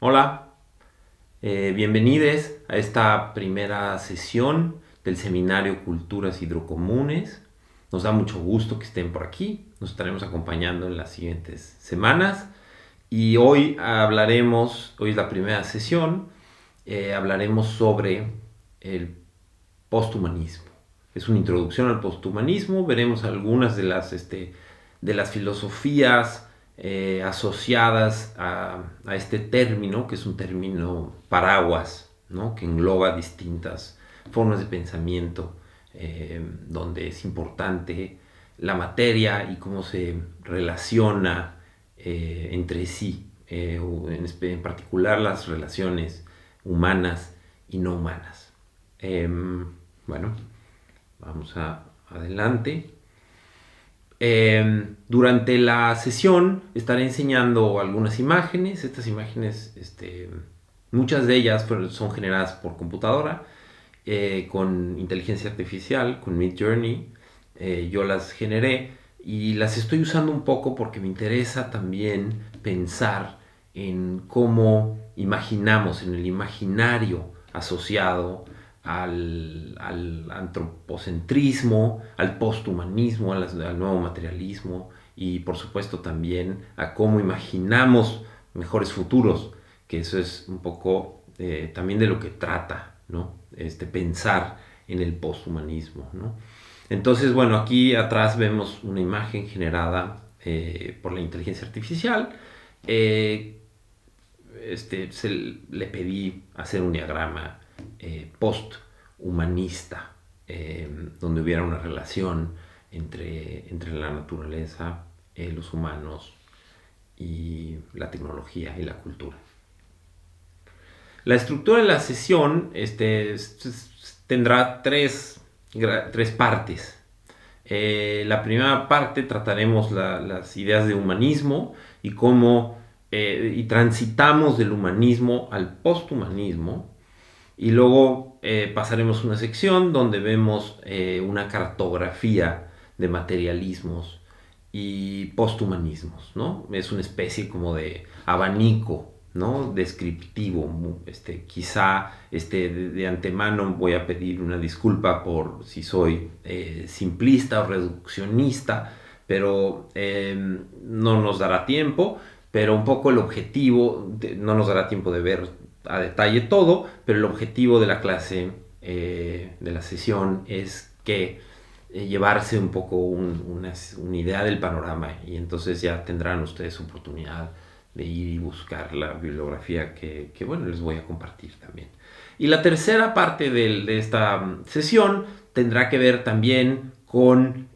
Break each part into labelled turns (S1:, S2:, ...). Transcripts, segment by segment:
S1: Hola, bienvenidos a esta primera sesión del seminario Culturas Hidrocomunes. Nos da mucho gusto que estén por aquí. Nos estaremos acompañando en las siguientes semanas. Y hoy es la primera sesión, hablaremos sobre el posthumanismo. Es una introducción al posthumanismo. Veremos algunas de las filosofías asociadas a este término, que es un término paraguas, ¿no? Que engloba distintas formas de pensamiento, donde es importante la materia y cómo se relaciona entre sí, en particular las relaciones humanas y no humanas. Bueno, adelante. Durante la sesión estaré enseñando algunas imágenes. Estas imágenes, muchas de ellas son generadas por computadora, con inteligencia artificial, con Midjourney. Yo las generé y las estoy usando un poco porque me interesa también pensar en cómo imaginamos, en el imaginario asociado al antropocentrismo, al posthumanismo, al nuevo materialismo y por supuesto también a cómo imaginamos mejores futuros, que eso es un poco también de lo que trata, ¿no? Pensar en el posthumanismo, ¿no? Entonces, bueno, aquí atrás vemos una imagen generada por la inteligencia artificial. Eh, le pedí hacer un diagrama post-humanista, donde hubiera una relación entre la naturaleza, los humanos y la tecnología y la cultura. La estructura de la sesión tendrá tres partes. La primera parte trataremos las ideas de humanismo y cómo y transitamos del humanismo al posthumanismo. Y luego pasaremos una sección donde vemos una cartografía de materialismos y posthumanismos, ¿no? Es una especie como de abanico, ¿no? Descriptivo. Quizá de antemano voy a pedir una disculpa por si soy simplista o reduccionista, pero no nos dará tiempo. Pero un poco el objetivo, no nos dará tiempo de ver a detalle todo, pero el objetivo de la clase, de la sesión, es que llevarse un poco una idea del panorama, y entonces ya tendrán ustedes oportunidad de ir y buscar la bibliografía que bueno, les voy a compartir también. Y la tercera parte de esta sesión tendrá que ver también con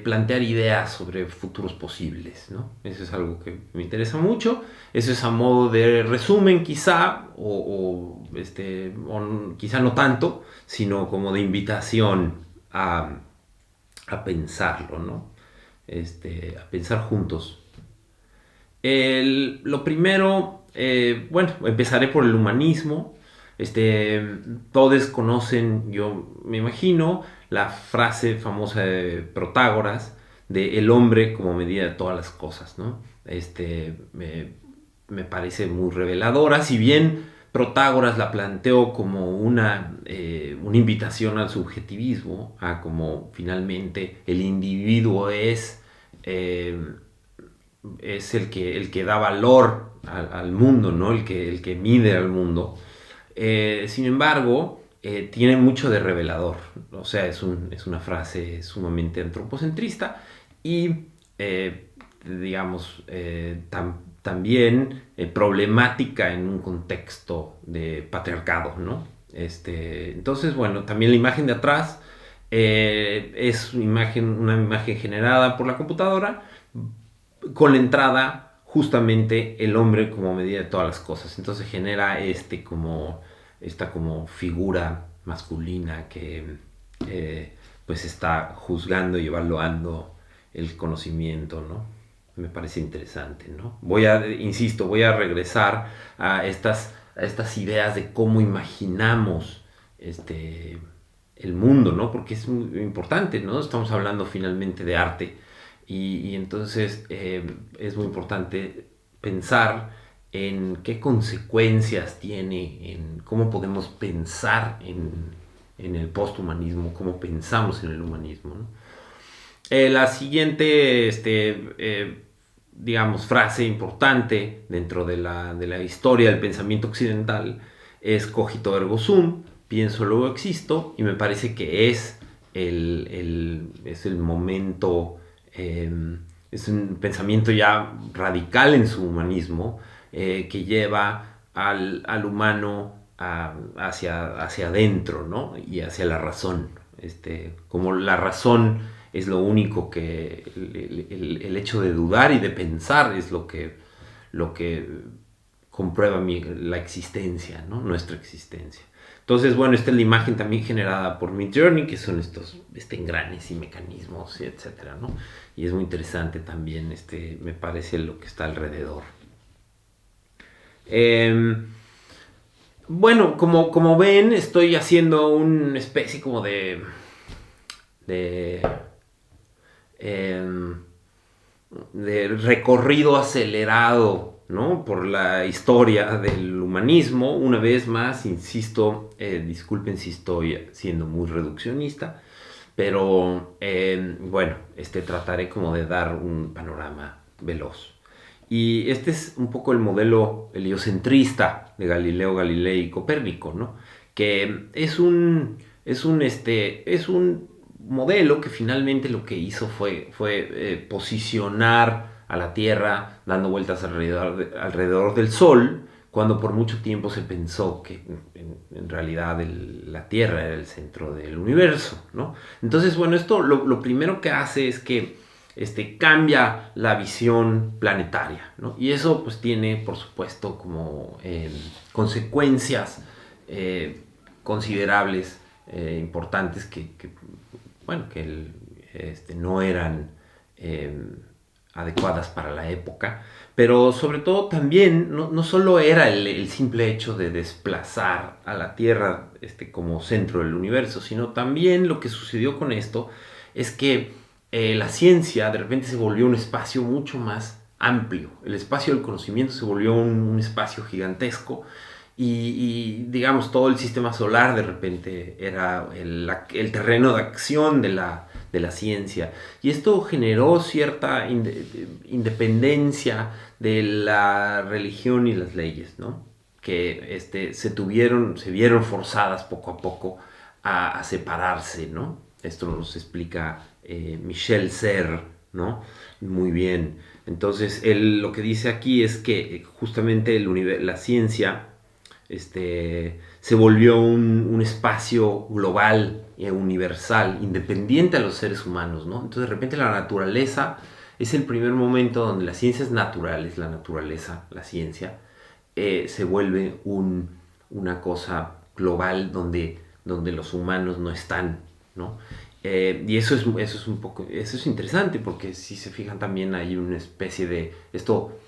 S1: plantear ideas sobre futuros posibles, ¿no? Eso es algo que me interesa mucho. Eso es a modo de resumen quizá, o quizá no tanto, sino como de invitación a pensarlo, ¿no? A pensar juntos. Lo primero, bueno, empezaré por el humanismo. Todos conocen, yo me imagino, la frase famosa de Protágoras de el hombre como medida de todas las cosas, ¿no? Me parece muy reveladora. Si bien Protágoras la planteó como una invitación al subjetivismo, a como finalmente el individuo es el que da valor al mundo, ¿no? El que mide al mundo. Sin embargo, tiene mucho de revelador. O sea, es una frase sumamente antropocentrista y, digamos, también problemática en un contexto de patriarcado, ¿no? Entonces, bueno, también la imagen de atrás es una imagen generada por la computadora, con la entrada justamente el hombre como medida de todas las cosas. Entonces genera esta como figura masculina que pues está juzgando y evaluando el conocimiento, ¿no? Me parece interesante, ¿no? Insisto, voy a regresar a estas ideas de cómo imaginamos el mundo, ¿no? Porque es muy importante, ¿no? Estamos hablando finalmente de arte y entonces es muy importante pensar en qué consecuencias tiene, en cómo podemos pensar en el posthumanismo, cómo pensamos en el humanismo, ¿no? La siguiente, digamos, frase importante dentro de la historia del pensamiento occidental es cogito ergo sum, pienso luego existo, y me parece que es el momento, es un pensamiento ya radical en su humanismo, que lleva al humano hacia adentro, ¿no? Y hacia la razón. Como la razón es lo único que el hecho de dudar y de pensar es lo que comprueba la existencia, ¿no? Nuestra existencia. Entonces, bueno, esta es la imagen también generada por Midjourney, que son estos engranes y mecanismos, y etcétera, ¿no? Y es muy interesante también, me parece, lo que está alrededor. Bueno, como ven, estoy haciendo una especie como de, eh, de recorrido acelerado, ¿no? Por la historia del humanismo. Una vez más, insisto, disculpen si estoy siendo muy reduccionista, pero bueno, trataré como de dar un panorama veloz. Y este es un poco el modelo heliocentrista de Galileo Galilei y Copérnico, ¿no? Que es un modelo que finalmente lo que hizo fue posicionar a la Tierra dando vueltas alrededor del Sol, cuando por mucho tiempo se pensó que en realidad la Tierra era el centro del universo, ¿no? Entonces, bueno, esto lo primero que hace es que cambia la visión planetaria, ¿no? Y eso pues tiene, por supuesto, como consecuencias considerables, importantes, bueno, no eran adecuadas para la época, pero sobre todo también no solo era el simple hecho de desplazar a la Tierra como centro del universo, sino también lo que sucedió con esto es que la ciencia de repente se volvió un espacio mucho más amplio. El espacio del conocimiento se volvió un espacio gigantesco digamos, todo el sistema solar de repente era el terreno de acción de la ciencia. Y esto generó cierta independencia de la religión y las leyes, ¿no? Que se vieron forzadas poco a poco a separarse, ¿no? Esto nos explica Michel Serres, ¿no? Muy bien. Entonces, él lo que dice aquí es que justamente la ciencia se volvió un espacio global e universal, independiente a los seres humanos, ¿no? Entonces, de repente, la naturaleza es el primer momento donde las ciencias naturales, la naturaleza, la ciencia, se vuelve una cosa global donde los humanos no están, ¿no? Y eso es un poco, eso es interesante, porque si se fijan también hay una especie de, esto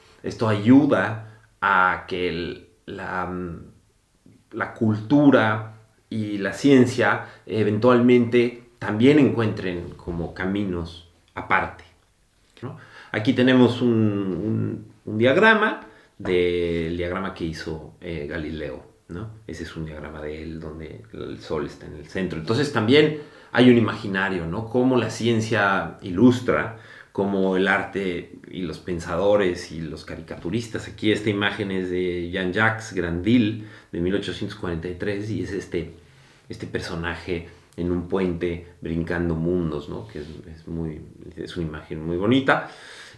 S1: ayuda a que la cultura y la ciencia eventualmente también encuentren como caminos aparte, ¿no? Aquí tenemos un diagrama del diagrama que hizo Galileo, ¿no? Ese es un diagrama de él donde el Sol está en el centro. Entonces también hay un imaginario, ¿no? Cómo la ciencia ilustra, cómo el arte y los pensadores y los caricaturistas. Aquí esta imagen es de Jean-Jacques Grandil de 1843 y es este personaje en un puente brincando mundos, ¿no? Que es una imagen muy bonita.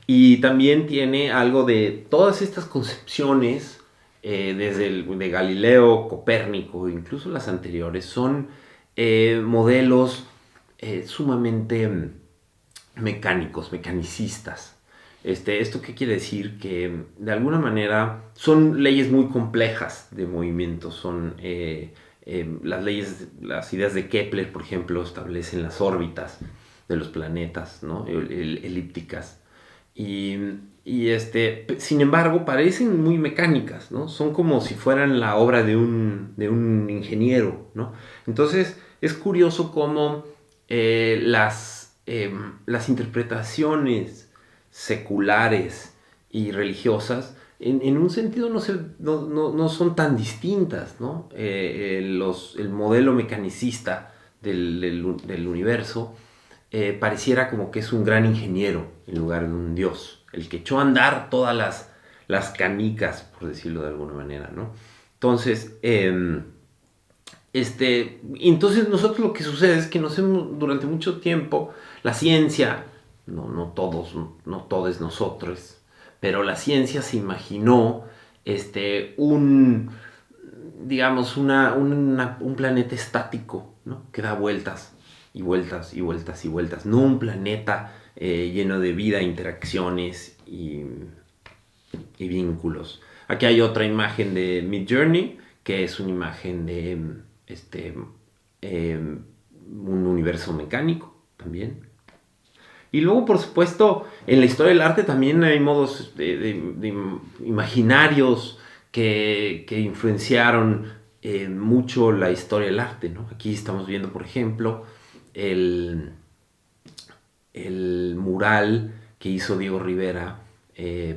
S1: Y también tiene algo de todas estas concepciones, de Galileo, Copérnico, incluso las anteriores, son modelos sumamente mecánicos, mecanicistas. ¿Esto qué quiere decir? Que de alguna manera son leyes muy complejas de movimiento. Son las ideas de Kepler, por ejemplo, establecen las órbitas de los planetas, ¿no? Elípticas. Y, sin embargo, parecen muy mecánicas, ¿no? Son como si fueran la obra de un ingeniero, ¿no? Entonces, es curioso cómo las interpretaciones seculares y religiosas en un sentido no son tan distintas, ¿no? El modelo mecanicista del universo pareciera como que es un gran ingeniero en lugar de un dios, el que echó a andar todas las canicas, por decirlo de alguna manera, ¿no? Entonces, entonces nosotros lo que sucede es que nos hemos, durante mucho tiempo, la ciencia, no todos nosotros, pero la ciencia se imaginó digamos, un planeta estático, ¿no? Que da vueltas y vueltas y vueltas y vueltas, no un planeta lleno de vida, interacciones y vínculos. Aquí hay otra imagen de Midjourney, que es una imagen de un universo mecánico también. Y luego, por supuesto, en la historia del arte también hay modos de imaginarios que influenciaron mucho la historia del arte, ¿no? Aquí estamos viendo, por ejemplo, el, el mural que hizo Diego Rivera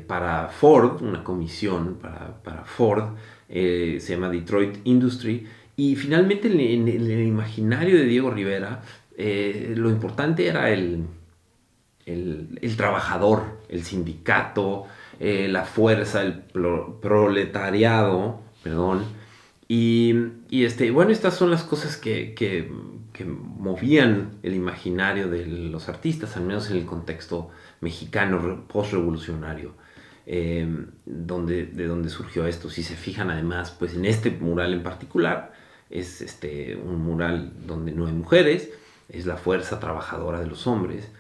S1: para Ford, una comisión para Ford, se llama Detroit Industry, y finalmente en el imaginario de Diego Rivera lo importante era el trabajador, el sindicato, la fuerza, el proletariado, perdón, bueno, estas son las cosas que movían el imaginario de los artistas, al menos en el contexto mexicano post-revolucionario, de donde surgió esto. Si se fijan además, pues en este mural en particular, es un mural donde no hay mujeres, es la fuerza trabajadora de los hombres,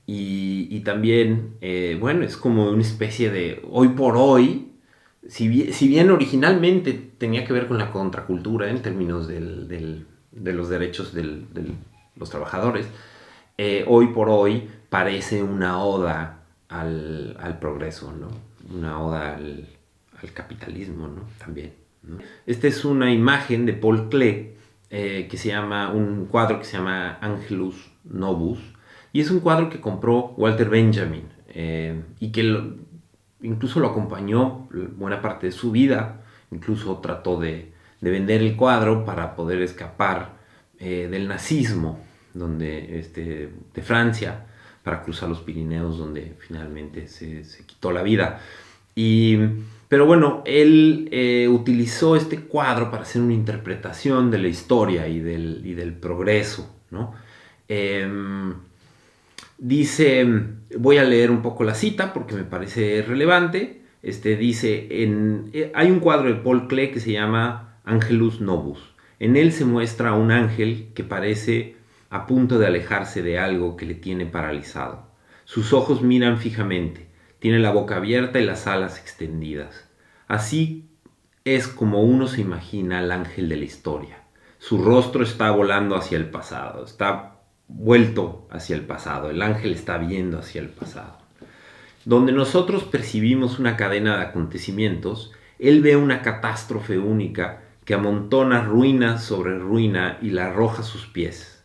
S1: y también, bueno, es como una especie de hoy por hoy, si bien originalmente tenía que ver con la contracultura en términos de los derechos de los trabajadores, hoy por hoy parece una oda al progreso, ¿no? Una oda al capitalismo, ¿no? También, ¿no? Esta es una imagen de Paul Klee, un cuadro que se llama Angelus Novus, y es un cuadro que compró Walter Benjamin y que incluso lo acompañó buena parte de su vida. Incluso trató de vender el cuadro para poder escapar del nazismo de Francia, para cruzar los Pirineos, donde finalmente se quitó la vida. Pero bueno, él utilizó este cuadro para hacer una interpretación de la historia y del progreso, ¿no? Dice, voy a leer un poco la cita porque me parece relevante. Hay un cuadro de Paul Klee que se llama Angelus Novus. En él se muestra a un ángel que parece a punto de alejarse de algo que le tiene paralizado. Sus ojos miran fijamente, tiene la boca abierta y las alas extendidas. Así es como uno se imagina al ángel de la historia. Su rostro está volando hacia el pasado, está vuelto hacia el pasado, el ángel está viendo hacia el pasado. Donde nosotros percibimos una cadena de acontecimientos, él ve una catástrofe única que amontona ruina sobre ruina y la arroja a sus pies.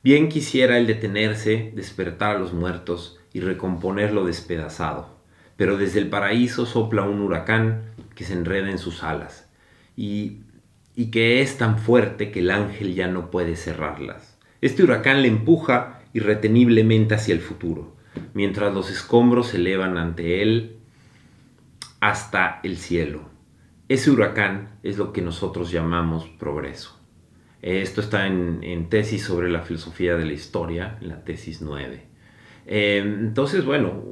S1: Bien quisiera él detenerse, despertar a los muertos y recomponer lo despedazado, pero desde el paraíso sopla un huracán que se enreda en sus alas y que es tan fuerte que el ángel ya no puede cerrarlas. Este huracán le empuja irreteniblemente hacia el futuro, mientras los escombros se elevan ante él hasta el cielo. Ese huracán es lo que nosotros llamamos progreso. Esto está en tesis sobre la filosofía de la historia, en la tesis 9. Entonces, bueno,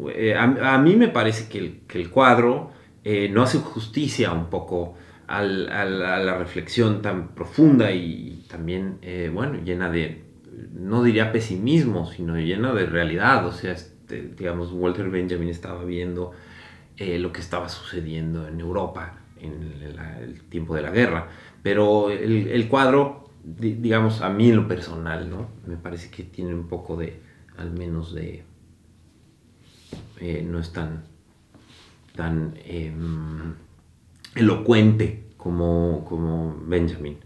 S1: a mí me parece que el cuadro no hace justicia un poco a la reflexión tan profunda y también, bueno, llena de, no diría pesimismo, sino llena de realidad. O sea, digamos, Walter Benjamin estaba viendo lo que estaba sucediendo en Europa en el tiempo de la guerra, pero el cuadro, digamos, a mí en lo personal, ¿no? Me parece que tiene un poco de, al menos de, no es tan elocuente como Benjamin.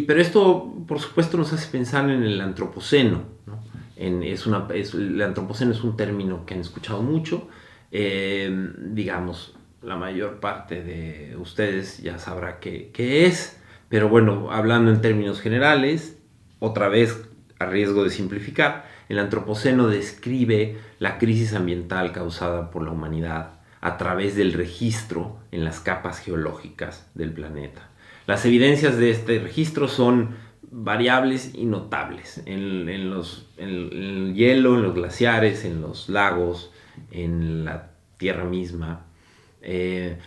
S1: Pero esto, por supuesto, nos hace pensar en el antropoceno, ¿no? El antropoceno es un término que han escuchado mucho, digamos, la mayor parte de ustedes ya sabrá qué es, pero bueno, hablando en términos generales, otra vez a riesgo de simplificar, el antropoceno describe la crisis ambiental causada por la humanidad a través del registro en las capas geológicas del planeta. Las evidencias de este registro son variables y notables en el hielo, en los glaciares, en los lagos, en la tierra misma.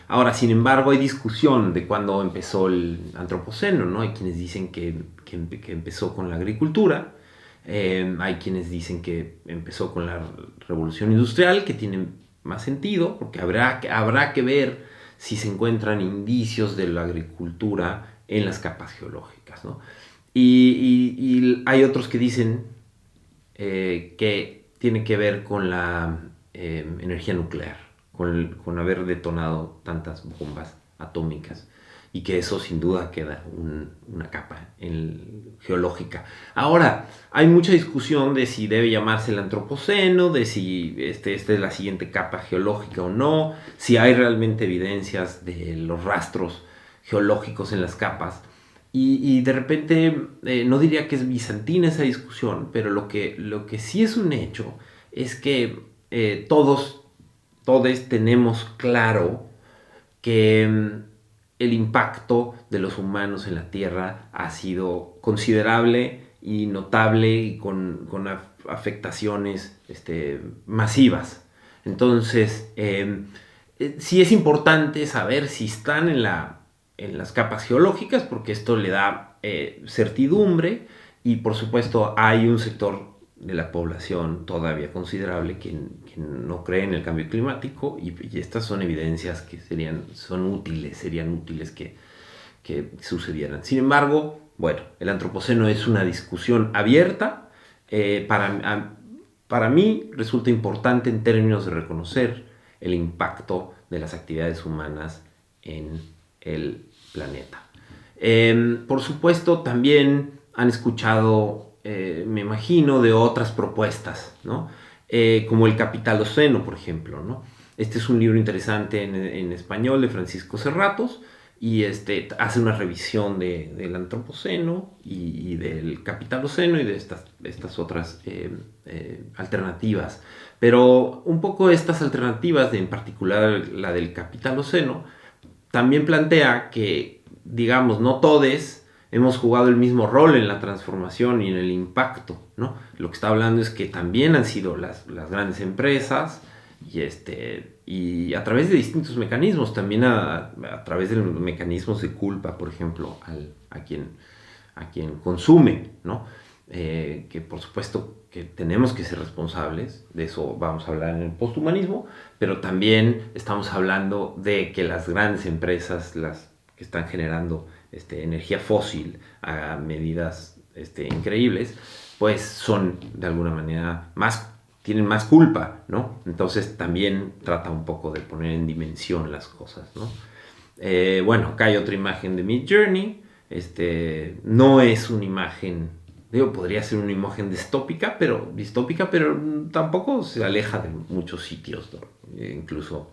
S1: Ahora, sin embargo, hay discusión de cuándo empezó el antropoceno, ¿no? Hay quienes dicen que empezó con la agricultura, hay quienes dicen que empezó con la revolución industrial, que tiene más sentido, porque habrá que ver si se encuentran indicios de la agricultura en las capas geológicas, ¿no? Y hay otros que dicen que tiene que ver con la energía nuclear, con haber detonado tantas bombas atómicas, y que eso sin duda queda una capa geológica. Ahora, hay mucha discusión de si debe llamarse el antropoceno, de si esta es la siguiente capa geológica o no, si hay realmente evidencias de los rastros geológicos en las capas. Y de repente, no diría que es bizantina esa discusión, pero lo que sí es un hecho es que todos tenemos claro que el impacto de los humanos en la Tierra ha sido considerable y notable, y con afectaciones masivas. Entonces, sí es importante saber si están en las capas geológicas, porque esto le da certidumbre, y por supuesto hay un sector de la población todavía considerable que no cree en el cambio climático, y estas son evidencias que serían útiles que sucedieran. Sin embargo, bueno, el antropoceno es una discusión abierta. Para mí resulta importante en términos de reconocer el impacto de las actividades humanas en el planeta. Por supuesto, también han escuchado, me imagino, de otras propuestas, ¿no? Como el Capitaloceno, por ejemplo, ¿no? Este es un libro interesante en español de Francisco Serratos, y hace una revisión del Antropoceno y del Capitaloceno y de estas otras alternativas. Pero un poco estas alternativas, en particular la del Capitaloceno, también plantea que, digamos, no todos hemos jugado el mismo rol en la transformación y en el impacto, ¿no? Lo que está hablando es que también han sido las grandes empresas, y a través de distintos mecanismos, también a través de los mecanismos de culpa, por ejemplo, a quien consume, ¿no? Que por supuesto que tenemos que ser responsables, de eso vamos a hablar en el posthumanismo, pero también estamos hablando de que las grandes empresas, las que están generando energía fósil a medidas increíbles, pues son de alguna manera tienen más culpa, ¿no? Entonces también trata un poco de poner en dimensión las cosas, ¿no? Bueno, acá hay otra imagen de Midjourney. No es una imagen, podría ser una imagen distópica, pero tampoco se aleja de muchos sitios, ¿no? Incluso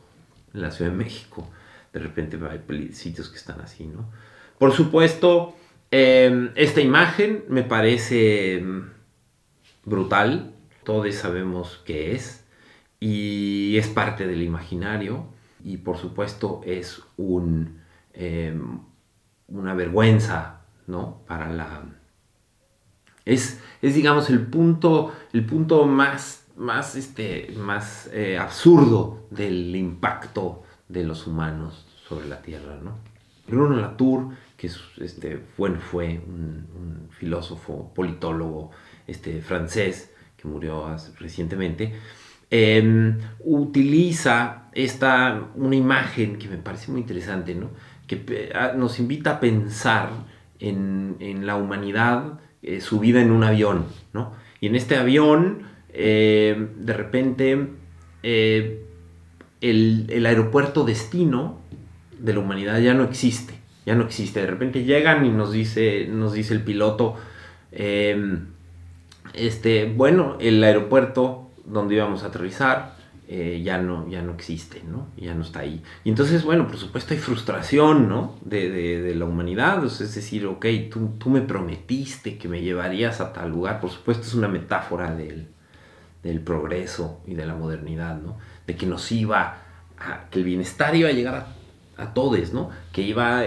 S1: en la Ciudad de México, de repente hay sitios que están así, ¿no? Por supuesto, esta imagen me parece brutal. Todos sabemos qué es, y es parte del imaginario, y por supuesto es una vergüenza, ¿no? Es digamos el punto más absurdo del impacto de los humanos sobre la Tierra, ¿no? Bruno Latour, que fue un filósofo, politólogo francés, que murió recientemente, utiliza una imagen que me parece muy interesante, ¿no? Que nos invita a pensar en la humanidad subida en un avión, ¿no? Y en este avión, de repente, el aeropuerto destino de la humanidad ya no existe. De repente llegan y nos dice el piloto, bueno, el aeropuerto donde íbamos a aterrizar ya no existe, ¿no? Ya no está ahí. Y entonces, bueno, por supuesto hay frustración, ¿no? De la humanidad, o sea, es decir, ok, tú me prometiste que me llevarías a tal lugar, por supuesto es una metáfora del progreso y de la modernidad, ¿no? De que que el bienestar iba a llegar a todos, ¿no? Que iba a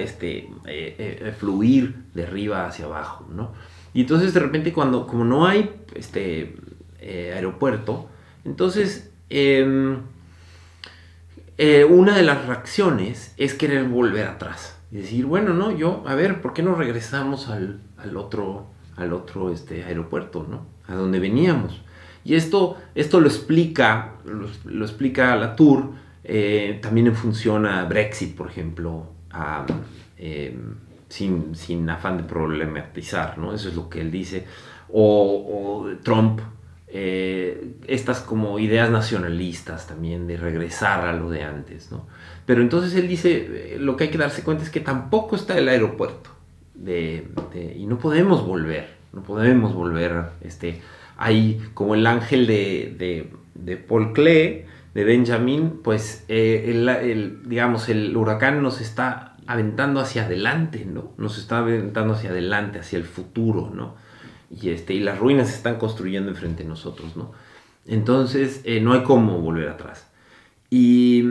S1: fluir de arriba hacia abajo, ¿no? Y entonces de repente como no hay aeropuerto, entonces una de las reacciones es querer volver atrás y decir, bueno, no, a ver, ¿por qué no regresamos al otro aeropuerto, ¿no? A donde veníamos. Y esto lo explica Latour, también en función a Brexit, por ejemplo, sin afán de problematizar, ¿no? Eso es lo que él dice. O Trump, estas como ideas nacionalistas también de regresar a lo de antes, ¿no? Pero entonces él dice, lo que hay que darse cuenta es que tampoco está el aeropuerto y no podemos volver, hay como el ángel de Paul Klee, de Benjamin, pues digamos, el huracán nos está aventando hacia adelante, ¿no? Nos está aventando hacia adelante, hacia el futuro, ¿no? Y las ruinas se están construyendo enfrente de nosotros, ¿no? Entonces, no hay cómo volver atrás. Y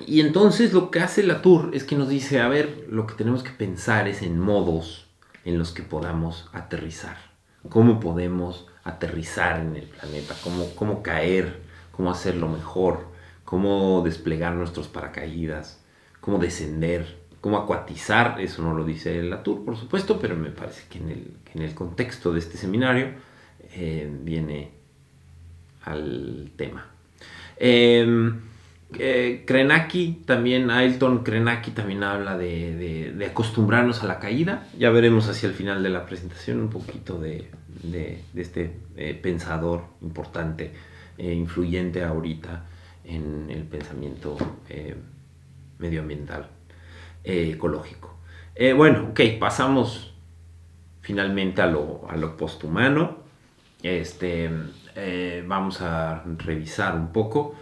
S1: entonces lo que hace Latour es que nos dice, a ver, lo que tenemos que pensar es en modos en los que podamos aterrizar. ¿Cómo podemos aterrizar en el planeta? ¿Cómo caer? ¿Cómo hacerlo mejor? ¿Cómo desplegar nuestros paracaídas? ¿Cómo descender? ¿Cómo acuatizar? Eso no lo dice Latour, por supuesto, pero me parece que en el contexto de este seminario viene al tema. Krenak también, Ailton Krenak también habla de acostumbrarnos a la caída. Ya veremos hacia el final de la presentación un poquito de este pensador importante, influyente ahorita en el pensamiento medioambiental, ecológico. Bueno, ok, pasamos finalmente a lo posthumano. Vamos a revisar un poco.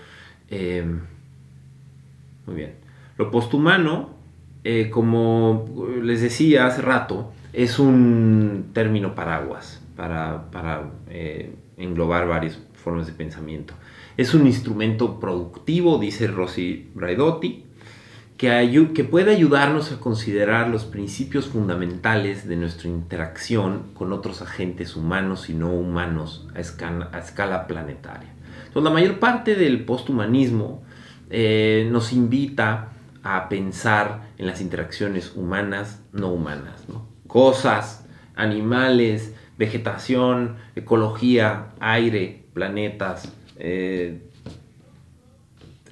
S1: Muy bien. Lo posthumano, como les decía hace rato, es un término paraguas para englobar varias formas de pensamiento. Es un instrumento productivo, dice Rossi Braidotti, que puede ayudarnos a considerar los principios fundamentales de nuestra interacción con otros agentes humanos y no humanos a escala planetaria. Entonces, la mayor parte del posthumanismo nos invita a pensar en las interacciones humanas, no humanas, ¿no? Cosas, animales, vegetación, ecología, aire, planetas,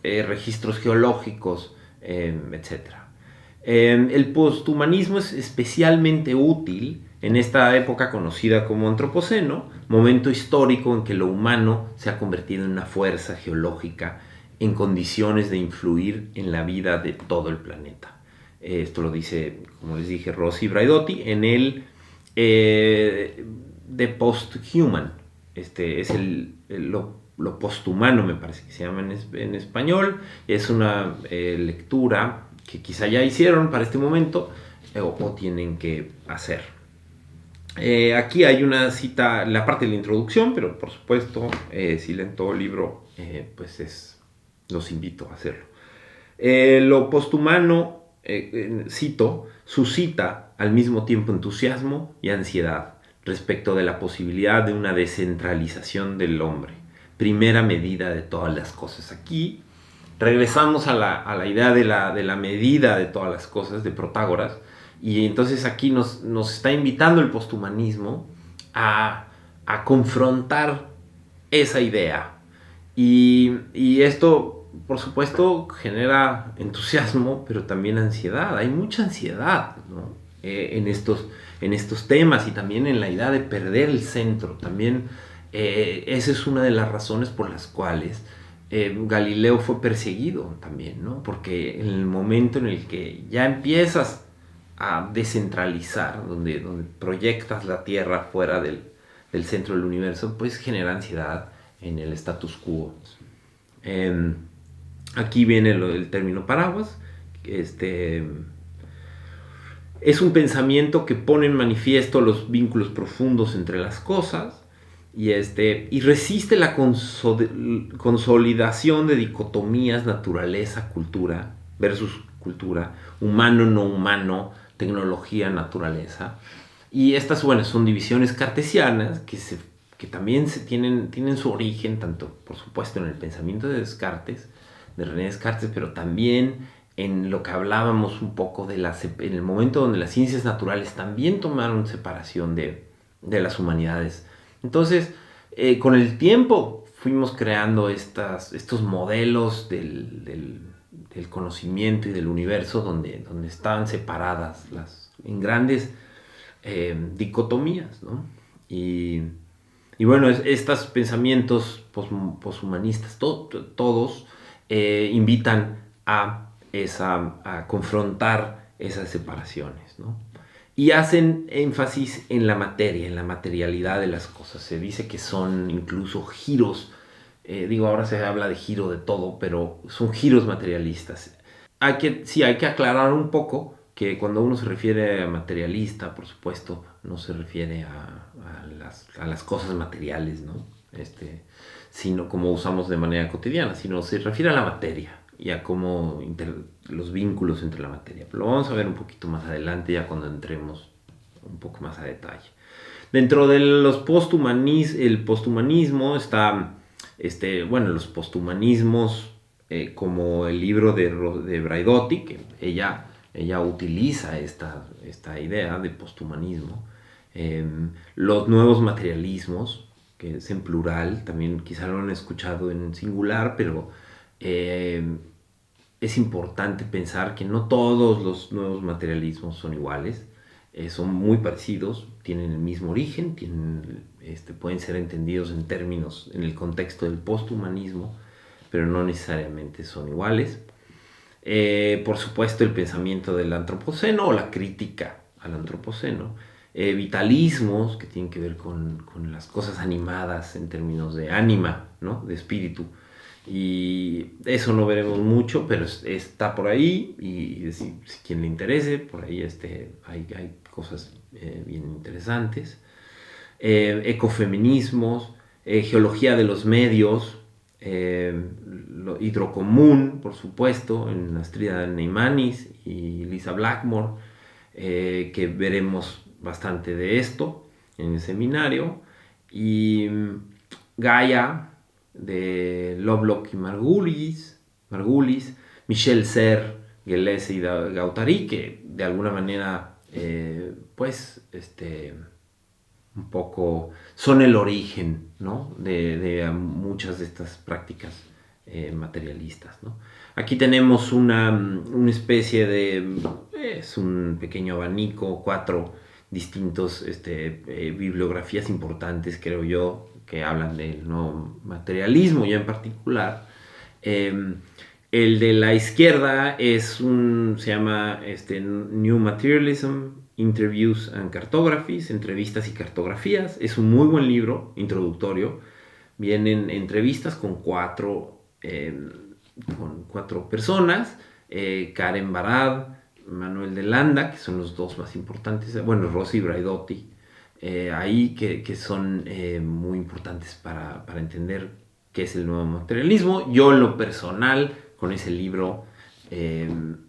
S1: registros geológicos, etc. El posthumanismo es especialmente útil en esta época conocida como Antropoceno, momento histórico en que lo humano se ha convertido en una fuerza geológica en condiciones de influir en la vida de todo el planeta. Esto lo dice, como les dije, Rossi Braidotti en el The Posthuman. Es lo posthumano, me parece que se llama en español. Es una lectura que quizá ya hicieron para este momento o tienen que hacer. Aquí hay una cita, la parte de la introducción, pero por supuesto, si leen todo el libro, los invito a hacerlo. Lo posthumano, cito, suscita al mismo tiempo entusiasmo y ansiedad respecto de la posibilidad de una descentralización del hombre, primera medida de todas las cosas. Aquí regresamos a la idea de la medida de todas las cosas, de Protágoras, y entonces aquí nos está invitando el posthumanismo a confrontar esa idea. Y esto, por supuesto, genera entusiasmo, pero también ansiedad. Hay mucha ansiedad, ¿no? En estos temas y también en la idea de perder el centro. También esa es una de las razones por las cuales Galileo fue perseguido también, ¿no? Porque en el momento en el que ya empiezas a descentralizar, donde proyectas la Tierra fuera del centro del universo, pues genera ansiedad en el status quo. Aquí viene el término paraguas. Este, es un pensamiento que pone en manifiesto los vínculos profundos entre las cosas y resiste la consolidación de dicotomías naturaleza-cultura versus cultura, humano-no humano, tecnología-naturaleza. Y estas, bueno, son divisiones cartesianas que también tienen su origen, tanto por supuesto en el pensamiento de Descartes, de René Descartes, pero también en lo que hablábamos un poco en el momento donde las ciencias naturales también tomaron separación de las humanidades. Entonces, con el tiempo fuimos creando estos modelos del conocimiento y del universo donde estaban separadas en grandes dicotomías, ¿no? Y bueno, estos pensamientos poshumanistas, todos invitan a confrontar esas separaciones, ¿no? Y hacen énfasis en la materia, en la materialidad de las cosas. Se dice que son incluso giros, ahora se habla de giro de todo, pero son giros materialistas. Hay que aclarar un poco que cuando uno se refiere a materialista, por supuesto, no se refiere a las cosas materiales, ¿no? Sino como usamos de manera cotidiana, sino se refiere a la materia y a cómo los vínculos entre la materia. Pero lo vamos a ver un poquito más adelante, ya cuando entremos un poco más a detalle. Dentro de el posthumanismo está, los posthumanismos, como el libro de Braidotti, que ella utiliza esta idea de posthumanismo. Los nuevos materialismos, que es en plural, también quizá lo han escuchado en singular, pero es importante pensar que no todos los nuevos materialismos son iguales, son muy parecidos, tienen el mismo origen, pueden ser entendidos en el contexto del posthumanismo, pero no necesariamente son iguales. Por supuesto, el pensamiento del antropoceno o la crítica al antropoceno. Vitalismos que tienen que ver con las cosas animadas en términos de ánima, ¿no? De espíritu. Y eso no veremos mucho, pero está por ahí. Y si quien le interese, por ahí hay cosas bien interesantes. Ecofeminismos, geología de los medios, hidrocomún, por supuesto, en Astrida Neimanis y Lisa Blackmore, que veremos bastante de esto en el seminario. Y Gaia, de Lovelock y Margulis, Michel Serres, Deleuze y Guattari, que de alguna manera un poco son el origen, ¿no? de muchas de estas prácticas materialistas, ¿no? Aquí tenemos una especie de, es un pequeño abanico, 4 distintos bibliografías importantes, creo yo, que hablan del no materialismo ya en particular. El de la izquierda se llama New Materialism, Interviews and Cartographies, entrevistas y cartografías. Es un muy buen libro introductorio. Vienen entrevistas con cuatro personas, Karen Barad, Manuel de Landa, que son los dos más importantes, bueno, Rossi Braidotti, ahí que son muy importantes para entender qué es el nuevo materialismo. Yo en lo personal, con ese libro,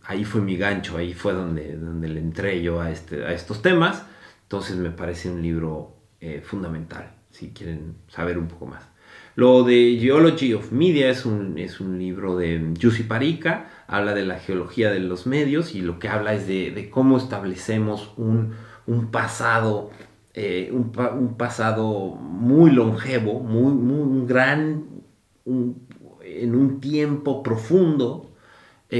S1: ahí fue mi gancho, ahí fue donde le entré yo a estos temas. Entonces me parece un libro fundamental, si quieren saber un poco más. Lo de Geology of Media es un libro de Jussi Parikka, habla de la geología de los medios y lo que habla es de cómo establecemos un pasado, un pasado muy longevo, un gran, en un tiempo profundo,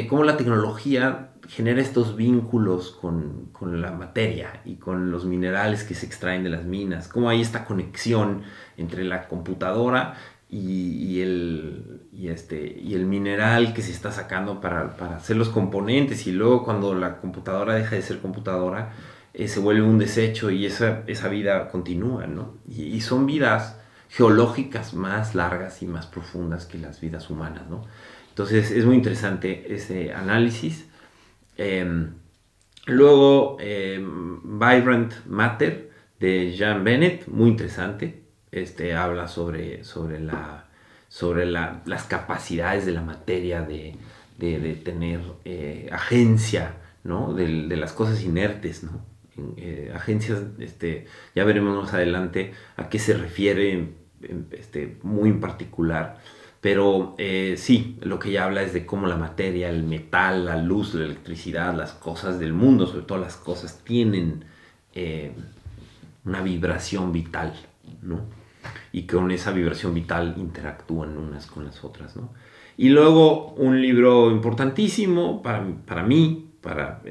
S1: cómo la tecnología genera estos vínculos con la materia y con los minerales que se extraen de las minas, cómo hay esta conexión entre la computadora y el mineral que se está sacando para hacer los componentes, y luego cuando la computadora deja de ser computadora, se vuelve un desecho y esa vida continúa, ¿no? Y son vidas geológicas más largas y más profundas que las vidas humanas, ¿no? Entonces es muy interesante ese análisis. Eh, Luego, Vibrant Matter de Jean Bennett, muy interesante. Habla sobre las capacidades de la materia de tener agencia, ¿no? De las cosas inertes, ¿no? Agencias, ya veremos más adelante a qué se refiere, muy en particular. Pero sí, lo que ella habla es de cómo la materia, el metal, la luz, la electricidad, las cosas del mundo, sobre todo las cosas, tienen eh, una vibración vital, ¿no? Y con esa vibración vital interactúan unas con las otras, ¿no? Y luego un libro importantísimo para mí, para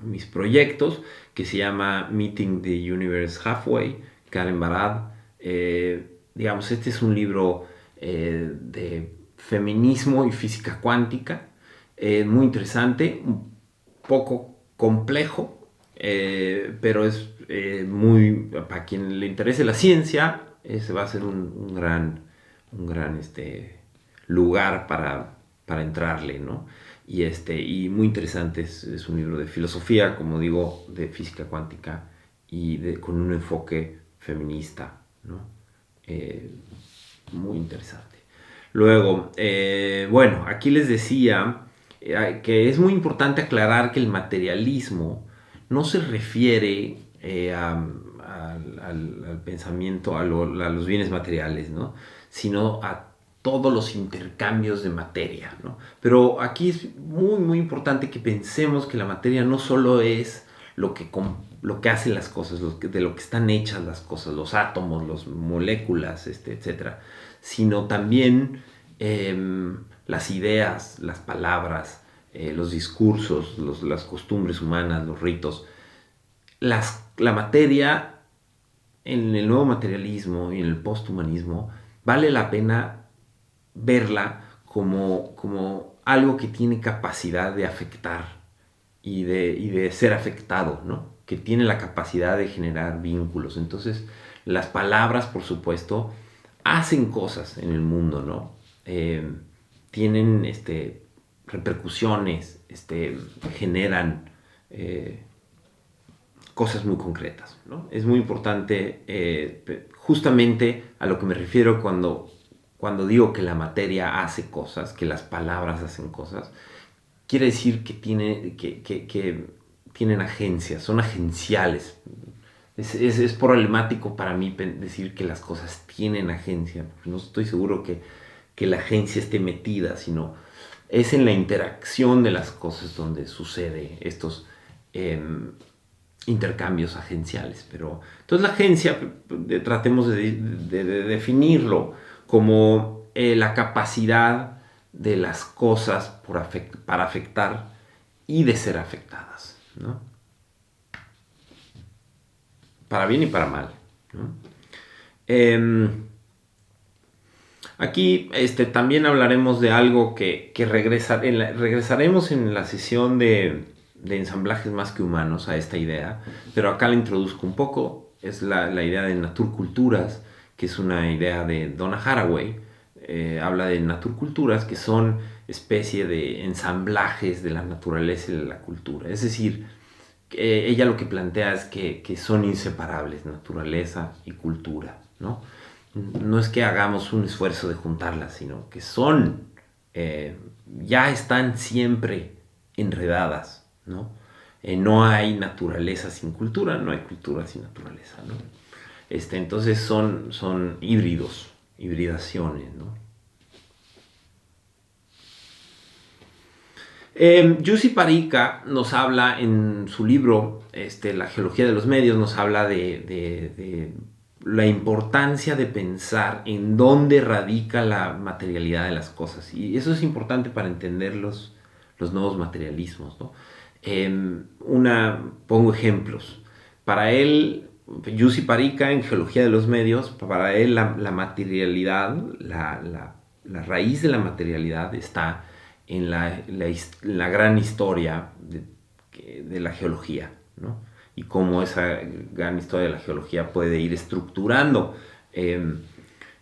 S1: mis proyectos, que se llama Meeting the Universe Halfway, Karen Barad. Digamos, este es un libro de feminismo y física cuántica, muy interesante, un poco complejo, pero es muy, para quien le interese la ciencia, ese va a ser un gran lugar para entrarle, ¿no? Y muy interesante, es un libro de filosofía, como digo, de física cuántica y con un enfoque feminista, ¿no? Eh, Muy interesante. Luego, bueno, aquí les decía que es muy importante aclarar que el materialismo no se refiere al pensamiento, a los bienes materiales, ¿no? Sino a todos los intercambios de materia, ¿no? Pero aquí es muy, muy importante que pensemos que la materia no solo es lo que hacen las cosas, de lo que están hechas las cosas, los átomos, las moléculas, etcétera, sino también las ideas, las palabras, los discursos, las costumbres humanas, los ritos. La materia en el nuevo materialismo y en el posthumanismo vale la pena verla como algo que tiene capacidad de afectar y de ser afectado, ¿no? Que tiene la capacidad de generar vínculos. Entonces, las palabras, por supuesto, hacen cosas en el mundo, ¿no? Tienen repercusiones, generan cosas muy concretas, ¿no? Es muy importante, justamente a lo que me refiero cuando digo que la materia hace cosas, que las palabras hacen cosas, quiere decir que tienen agencias, son agenciales. Es problemático para mí decir que las cosas tienen agencia, porque no estoy seguro que la agencia esté metida, sino es en la interacción de las cosas donde sucede estos intercambios agenciales. Pero entonces la agencia, tratemos de definirlo como la capacidad de las cosas para afectar y de ser afectadas, ¿no? Para bien y para mal, ¿no? Aquí también hablaremos de algo que regresaremos en la sesión de ensamblajes más que humanos a esta idea, pero acá la introduzco un poco. Es la idea de naturculturas, que es una idea de Donna Haraway. Habla de naturculturas, que son especie de ensamblajes de la naturaleza y de la cultura. Es decir, ella lo que plantea es que son inseparables, naturaleza y cultura, ¿no? No es que hagamos un esfuerzo de juntarlas, sino que ya están siempre enredadas, ¿no? No hay naturaleza sin cultura, no hay cultura sin naturaleza, ¿no? Entonces son híbridos, hibridaciones, ¿no? Jussi Parika nos habla en su libro, La geología de los medios, nos habla de la importancia de pensar en dónde radica la materialidad de las cosas. Y eso es importante para entender los nuevos materialismos, ¿no? Pongo ejemplos. Para él, Jussi Parika, en Geología de los Medios, para él la materialidad, la raíz de la materialidad está en la gran historia de la geología, ¿no? Y cómo esa gran historia de la geología puede ir estructurando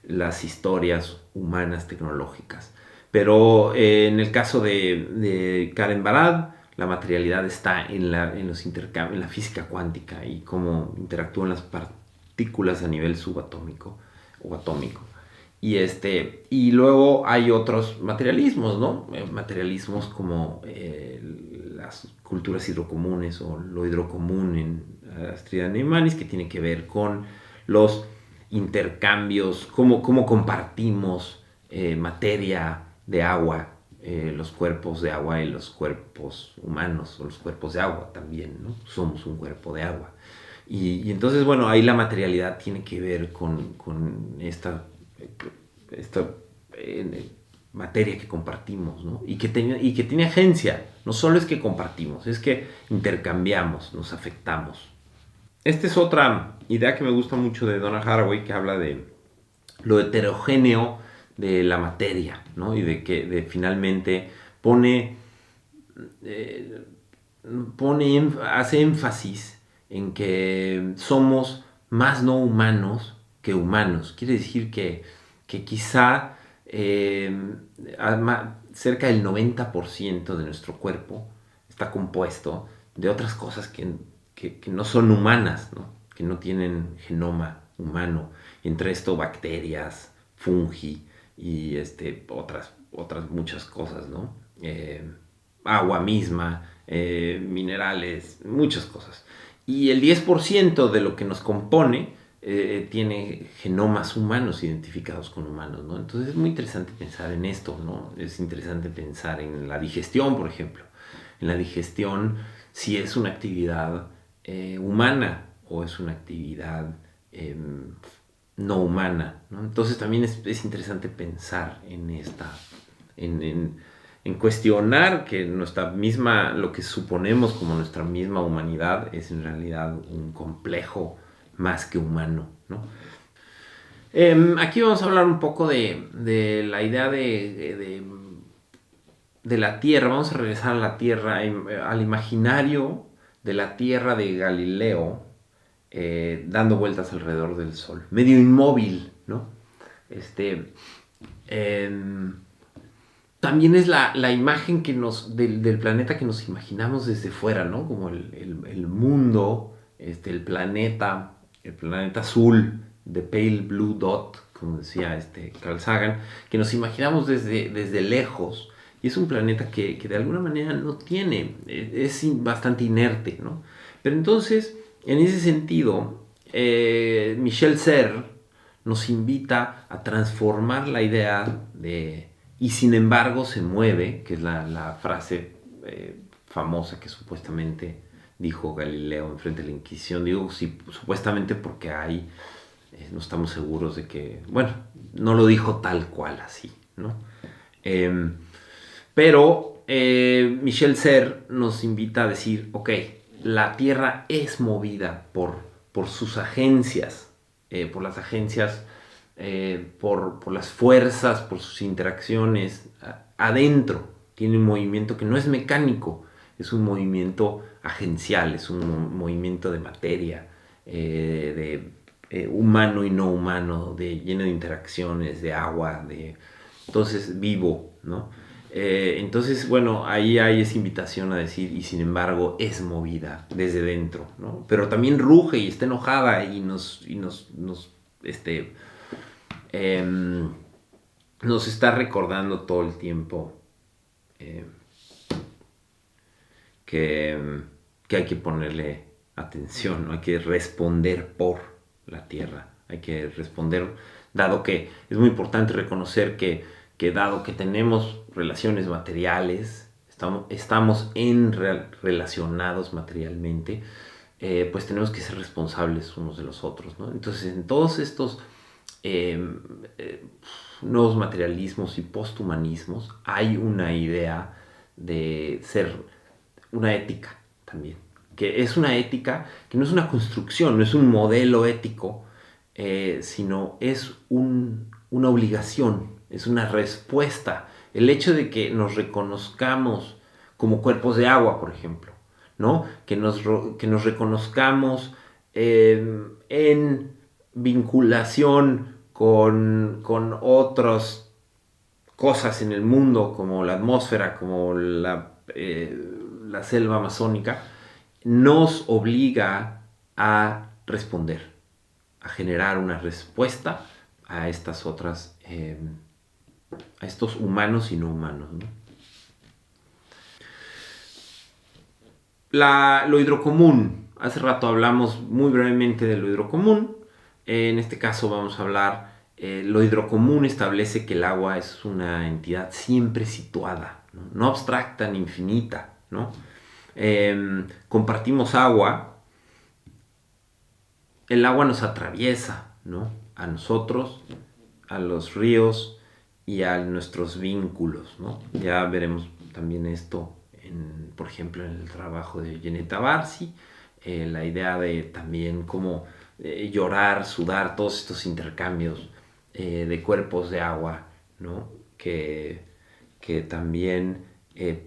S1: las historias humanas tecnológicas. Pero en el caso de Karen Barad, la materialidad está en la física cuántica y cómo interactúan las partículas a nivel subatómico o atómico. Y luego hay otros materialismos, ¿no? Materialismos como las culturas hidrocomunes o lo hidrocomún en Astrida Neimanis, que tiene que ver con los intercambios, cómo compartimos materia de agua, los cuerpos de agua y los cuerpos humanos, o los cuerpos de agua también, ¿no? Somos un cuerpo de agua. Y entonces, bueno, ahí la materialidad tiene que ver con esta materia que compartimos, ¿no? Y que tiene agencia. No solo es que compartimos, es que intercambiamos, nos afectamos. Esta es otra idea que me gusta mucho de Donna Haraway, que habla de lo heterogéneo de la materia, ¿no? Y de que finalmente hace énfasis en que somos más no humanos que humanos. Quiere decir que quizá cerca del 90% de nuestro cuerpo está compuesto de otras cosas que no son humanas, ¿no? Que no tienen genoma humano. Entre esto, bacterias, fungi y otras muchas cosas, ¿no? Agua misma, minerales, muchas cosas. Y el 10% de lo que nos compone tiene genomas humanos identificados con humanos, ¿no? Entonces es muy interesante pensar en esto, ¿no? Es interesante pensar en la digestión, por ejemplo. En la digestión, si es una actividad humana o es una actividad no humana, ¿no? Entonces también es interesante pensar en en cuestionar que lo que suponemos como nuestra misma humanidad es en realidad un complejo más que humano, ¿no? Aquí vamos a hablar un poco de la idea de la Tierra. Vamos a regresar a la Tierra, al imaginario de la Tierra de Galileo, dando vueltas alrededor del Sol, medio inmóvil, ¿no? También es la imagen del planeta que nos imaginamos desde fuera, ¿no? Como el mundo, el planeta azul, the pale blue dot, como decía Carl Sagan, que nos imaginamos desde lejos, y es un planeta que de alguna manera no tiene, es bastante inerte, ¿no? Pero entonces, en ese sentido, Michel Serres nos invita a transformar la idea de y sin embargo se mueve, que es la frase famosa que supuestamente dijo Galileo enfrente de la Inquisición. Digo sí, supuestamente porque no estamos seguros de que, bueno, no lo dijo tal cual así, ¿no? Pero Michel Serres nos invita a decir, ok, la Tierra es movida por sus agencias, por las agencias, por las fuerzas, por sus interacciones adentro. Tiene un movimiento que no es mecánico, es un movimiento agencial, es un movimiento de materia, humano y no humano, lleno de interacciones, de agua, entonces vivo, ¿no? Entonces, bueno, ahí hay esa invitación a decir, y sin embargo es movida desde dentro, ¿no? Pero también ruge y está enojada y nos está recordando todo el tiempo que, hay que ponerle atención, ¿no? Hay que responder por la Tierra, hay que responder, dado que es muy importante reconocer que dado que tenemos relaciones materiales, estamos relacionados materialmente, pues tenemos que ser responsables unos de los otros, ¿no? Entonces, en todos estos nuevos materialismos y posthumanismos hay una idea de ser una ética también, que es una ética que no es una construcción, no es un modelo ético, sino es una obligación, es una respuesta. El hecho de que nos reconozcamos como cuerpos de agua, por ejemplo, ¿no? Que nos reconozcamos en vinculación con otras cosas en el mundo, como la atmósfera, como la selva amazónica, nos obliga a responder, a generar una respuesta a estas otras, a estos humanos y no humanos, ¿no? Lo hidrocomún. Hace rato hablamos muy brevemente de lo hidrocomún. En este caso vamos a hablar, lo hidrocomún establece que el agua es una entidad siempre situada, no abstracta ni infinita, ¿no? Compartimos agua, el agua nos atraviesa, ¿no? A nosotros, a los ríos y a nuestros vínculos, ¿no? Ya veremos también esto, por ejemplo, en el trabajo de Geneta Barsi, la idea de también cómo llorar, sudar, todos estos intercambios de cuerpos de agua, ¿no? Que también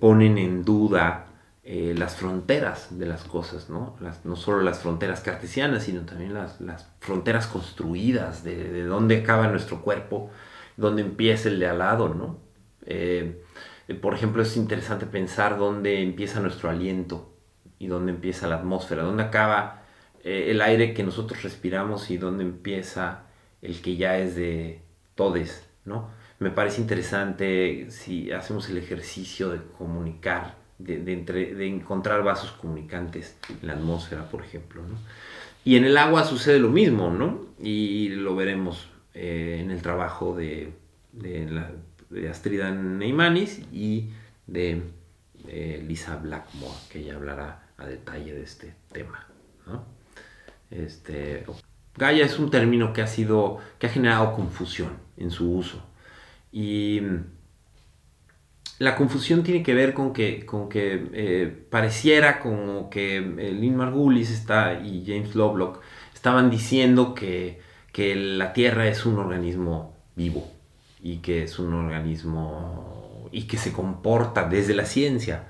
S1: ponen en duda las fronteras de las cosas, ¿no? No solo las fronteras cartesianas, sino también las fronteras construidas de dónde acaba nuestro cuerpo, dónde empieza el de al lado, ¿no? Por ejemplo, es interesante pensar dónde empieza nuestro aliento y dónde empieza la atmósfera, dónde acaba el aire que nosotros respiramos y dónde empieza el que ya es de todes, ¿no? Me parece interesante si hacemos el ejercicio de comunicar, de encontrar vasos comunicantes en la atmósfera, por ejemplo, ¿no? Y en el agua sucede lo mismo, ¿no? Y lo veremos en el trabajo de Astrida Neymanis y de Lisa Blackmore, que ella hablará a detalle de este tema, ¿no? Gaia es un término que ha generado confusión en su uso. Y la confusión tiene que ver con que pareciera como que Lynn Margulis y James Lovelock estaban diciendo que la Tierra es un organismo vivo y que es un organismo y que se comporta desde la ciencia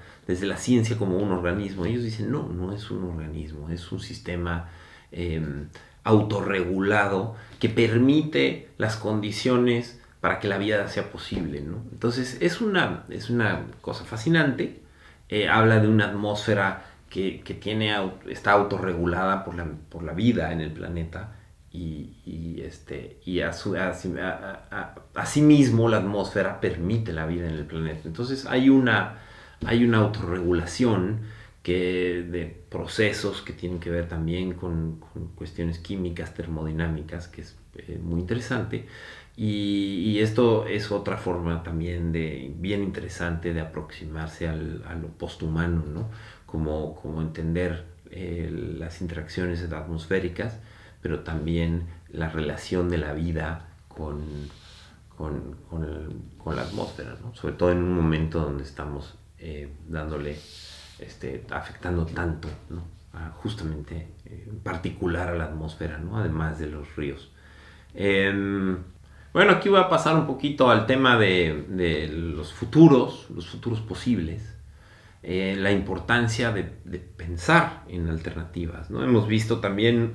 S1: como un organismo. Ellos dicen, no es un organismo, es un sistema autorregulado que permite las condiciones para que la vida sea posible, ¿no? Entonces es una cosa fascinante. Habla de una atmósfera que está autorregulada por la vida en el planeta y asimismo la atmósfera permite la vida en el planeta. Entonces hay una autorregulación de procesos que tienen que ver también con cuestiones químicas, termodinámicas, que es muy interesante. Y esto es otra forma también bien interesante de aproximarse a lo posthumano, ¿no? Como entender las interacciones atmosféricas, pero también la relación de la vida con la atmósfera, ¿no? Sobre todo en un momento donde estamos afectando tanto, ¿no? Justamente en particular a la atmósfera, ¿no? Además de los ríos. Bueno, aquí voy a pasar un poquito al tema de los futuros posibles, la importancia de pensar en alternativas, ¿no? Hemos visto también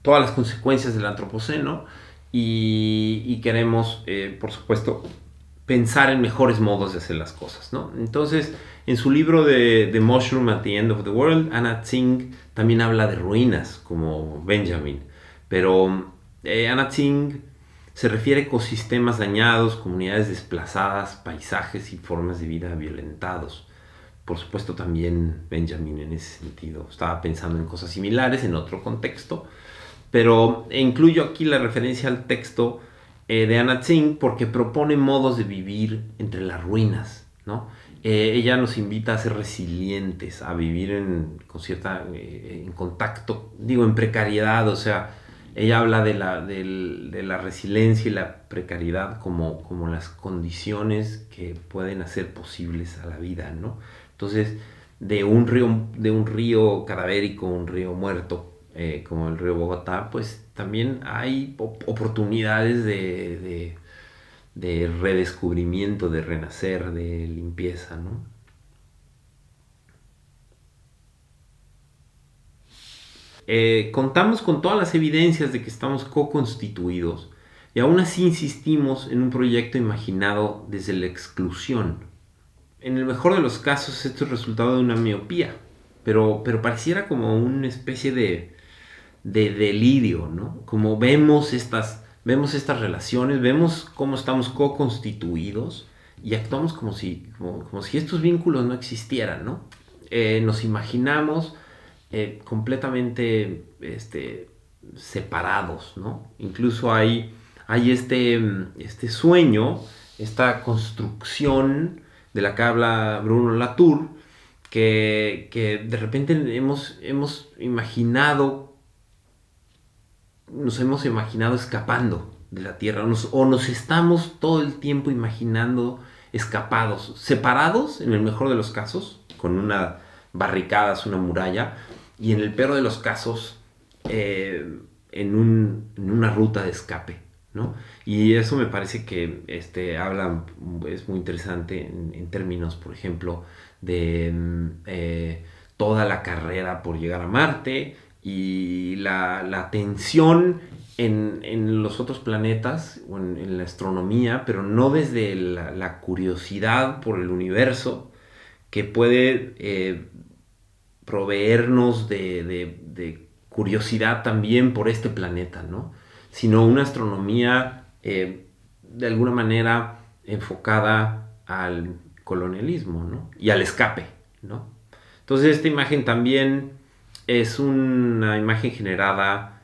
S1: todas las consecuencias del antropoceno y queremos, por supuesto, pensar en mejores modos de hacer las cosas, ¿no? Entonces, en su libro de The Mushroom at the End of the World, Anna Tsing también habla de ruinas, como Benjamin. Pero Anna Tsing se refiere a ecosistemas dañados, comunidades desplazadas, paisajes y formas de vida violentados. Por supuesto, también Benjamin en ese sentido estaba pensando en cosas similares en otro contexto, pero incluyo aquí la referencia al texto de Anna Tsing porque propone modos de vivir entre las ruinas, ¿no? Ella nos invita a ser resilientes, a vivir en contacto, digo, en precariedad, o sea, ella habla de la resiliencia y la precariedad como las condiciones que pueden hacer posibles a la vida, ¿no? Entonces, de un río cadavérico, un río muerto, como el río Bogotá, pues también hay oportunidades de redescubrimiento, de renacer, de limpieza, ¿no? Contamos con todas las evidencias de que estamos co-constituidos y aún así insistimos en un proyecto imaginado desde la exclusión. En el mejor de los casos esto es resultado de una miopía, pero pareciera como una especie de delirio, ¿no? Como vemos estas relaciones, vemos cómo estamos co-constituidos y actuamos como si estos vínculos no existieran, ¿no? Nos imaginamos completamente separados, ¿no? Incluso hay este sueño, esta construcción de la que habla Bruno Latour, que de repente nos hemos imaginado escapando de la Tierra, o nos estamos todo el tiempo imaginando escapados, separados en el mejor de los casos, con una barricadas, una muralla, y en el peor de los casos, en una ruta de escape, ¿no? Y eso me parece que es muy interesante en términos, por ejemplo, de toda la carrera por llegar a Marte y la tensión en los otros planetas o en la astronomía, pero no desde la curiosidad por el universo, que puede proveernos de curiosidad también por este planeta, ¿no? Sino una astronomía de alguna manera enfocada al colonialismo, ¿no? Y al escape, ¿no? Entonces esta imagen también es una imagen generada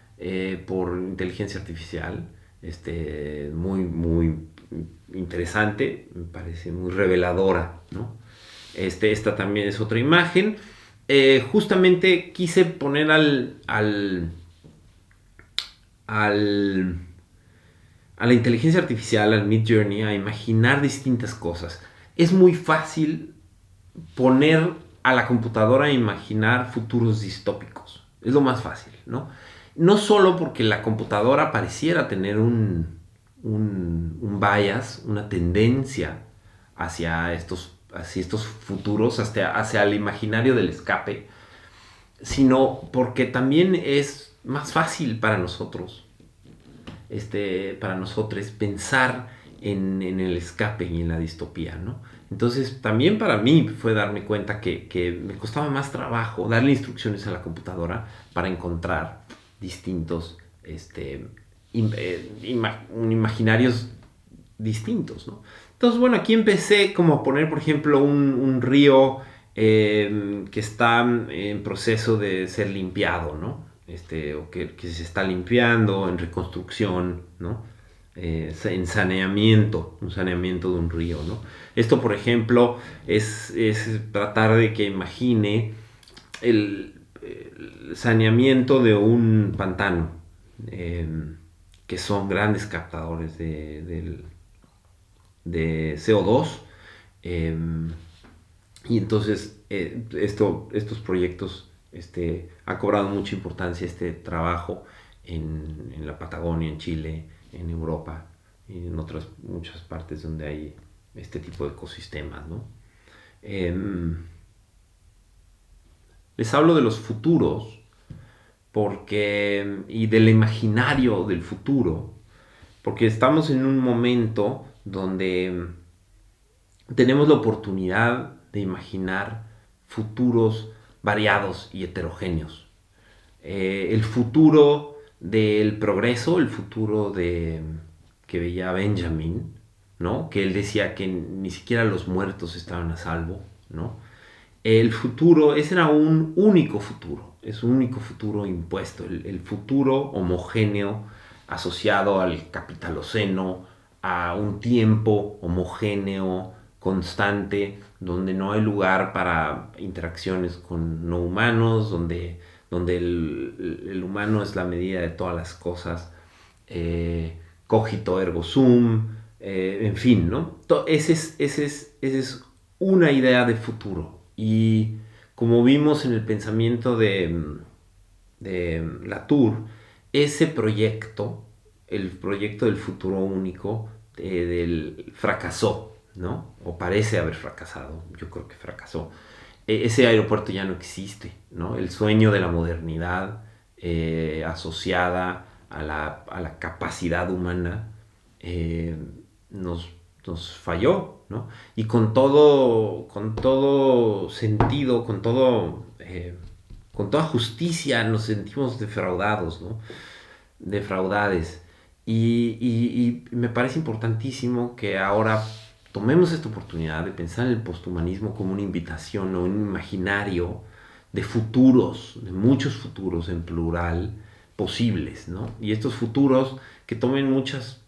S1: por inteligencia artificial, muy interesante, me parece muy reveladora, ¿no? Esta también es otra imagen. Justamente quise poner a la inteligencia artificial, al Midjourney, a imaginar distintas cosas. Es muy fácil poner a la computadora a imaginar futuros distópicos. Es lo más fácil, ¿no? No solo porque la computadora pareciera tener un bias, una tendencia hacia estos futuros, hacia el imaginario del escape, sino porque también es más fácil para nosotros, para nosotros pensar en el escape y en la distopía, ¿no? Entonces también para mí fue darme cuenta que me costaba más trabajo darle instrucciones a la computadora para encontrar distintos imaginarios distintos, ¿no? Entonces, bueno, aquí empecé como a poner, por ejemplo, un río que está en proceso de ser limpiado, ¿no? O que se está limpiando, en reconstrucción, ¿no? En saneamiento, un saneamiento de un río, ¿no? Esto, por ejemplo, es tratar de que imagine el saneamiento de un pantano, que son grandes captadores de CO2. Y entonces estos proyectos ha cobrado mucha importancia este trabajo en la Patagonia, en Chile, en Europa y en otras muchas partes donde hay este tipo de ecosistemas, ¿no? Les hablo de los futuros y del imaginario del futuro, porque estamos en un momento donde tenemos la oportunidad de imaginar futuros variados y heterogéneos. El futuro del progreso, el futuro que veía Benjamin, ¿no? Que él decía que ni siquiera los muertos estaban a salvo, ¿no? El futuro, ese era un único futuro, es un único futuro impuesto, el futuro homogéneo asociado al capitaloceno, a un tiempo homogéneo, constante, donde no hay lugar para interacciones con no humanos, donde el humano es la medida de todas las cosas, cogito ergo sum, en fin, ¿no? Esa es una idea de futuro. Y como vimos en el pensamiento de Latour, ese proyecto, el proyecto del futuro único, fracasó, ¿no? O parece haber fracasado, yo creo que fracasó. Ese aeropuerto ya no existe, ¿no? El sueño de la modernidad asociada a la capacidad humana, eh, nos, nos falló, ¿no? Y con todo sentido, con toda justicia nos sentimos defraudados, ¿no? Defraudades. Y me parece importantísimo que ahora tomemos esta oportunidad de pensar en el posthumanismo como una invitación o un imaginario de futuros, de muchos futuros en plural posibles, ¿no? Y estos futuros que tomen muchas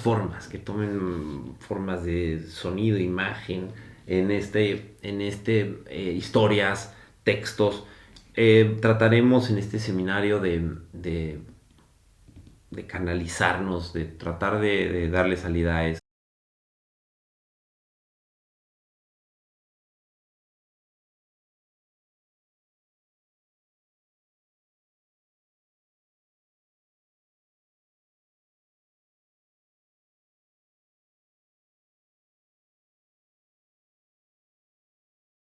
S1: formas, que tomen formas de sonido, imagen, historias, textos. Trataremos en este seminario de canalizarnos, de tratar de darle salida a eso.